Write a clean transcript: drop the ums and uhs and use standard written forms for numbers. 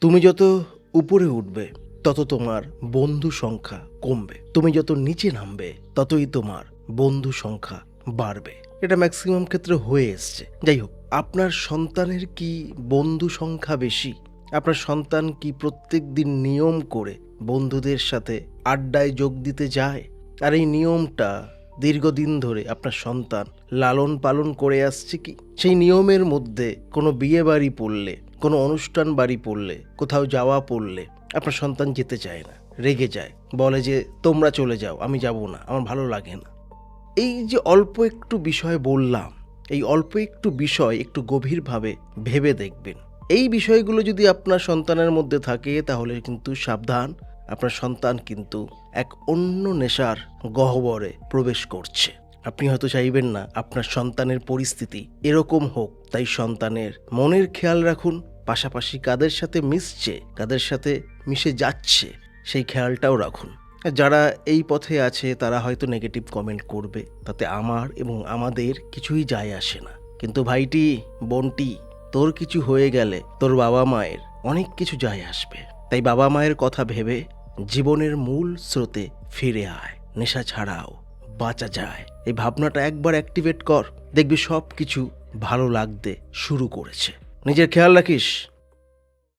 তুমি যত উপরে উঠবে তত তোমার বন্ধু সংখ্যা কমবে, তুমি যত নিচে নামবে ততই তোমার বন্ধু সংখ্যা বাড়বে। এটা ম্যাক্সিমাম ক্ষেত্রে হয়ে এসছে। যাই হোক, আপনার সন্তানের কি বন্ধু সংখ্যা বেশি? আপনার সন্তান কি প্রত্যেক দিন নিয়ম করে বন্ধুদের সাথে আড্ডায় যোগ দিতে যায়? আর এই নিয়মটা দীর্ঘদিন ধরে আপনার সন্তান লালন পালন করে আসছে কি? সেই নিয়মের মধ্যে কোনো বিয়ে বাড়ি পড়লে, কোনো অনুষ্ঠান বাড়ি পড়লে, কোথাও যাওয়া পড়লে আপনার সন্তান যেতে চায় না, রেগে যায়, বলে যে তোমরা চলে যাও, আমি যাব না, আমার ভালো লাগে না। এই যে অল্প একটু বিষয় বললাম, এই অল্প একটু বিষয় একটু গভীরভাবে ভেবে দেখবেন। এই বিষয়গুলো যদি আপনার সন্তানের মধ্যে থাকে তাহলে কিন্তু সাবধান, আপনার সন্তান কিন্তু এক অন্য নেশার গহ্বরে প্রবেশ করছে। আপনি হয়তো চাইবেন না আপনার সন্তানের পরিস্থিতি এরকম হোক, তাই সন্তানের মনের খেয়াল রাখুন, পাশাপাশি কাদের সাথে মিশছে, কাদের সাথে মিশে যাচ্ছে সেই খেয়ালটাও রাখুন। যারা এই পথে আছে তারা হয়তো নেগেটিভ কমেন্ট করবে, তাতে আমার এবং আমাদের কিছুই যায় আসে না। কিন্তু ভাইটি, বোনটি, তোর কিছু হয়ে গেলে তোর বাবা মায়ের অনেক কিছু যায় আসবে। তাই বাবা মায়ের কথা ভেবে জীবনের মূল স্রোতে ফিরে আয়। নেশা ছাড়াও বাঁচা যায়, এই ভাবনাটা একবার অ্যাক্টিভেট কর, দেখবি সব কিছু ভালো লাগতে শুরু করেছে। নিজের খেয়াল রাখিস।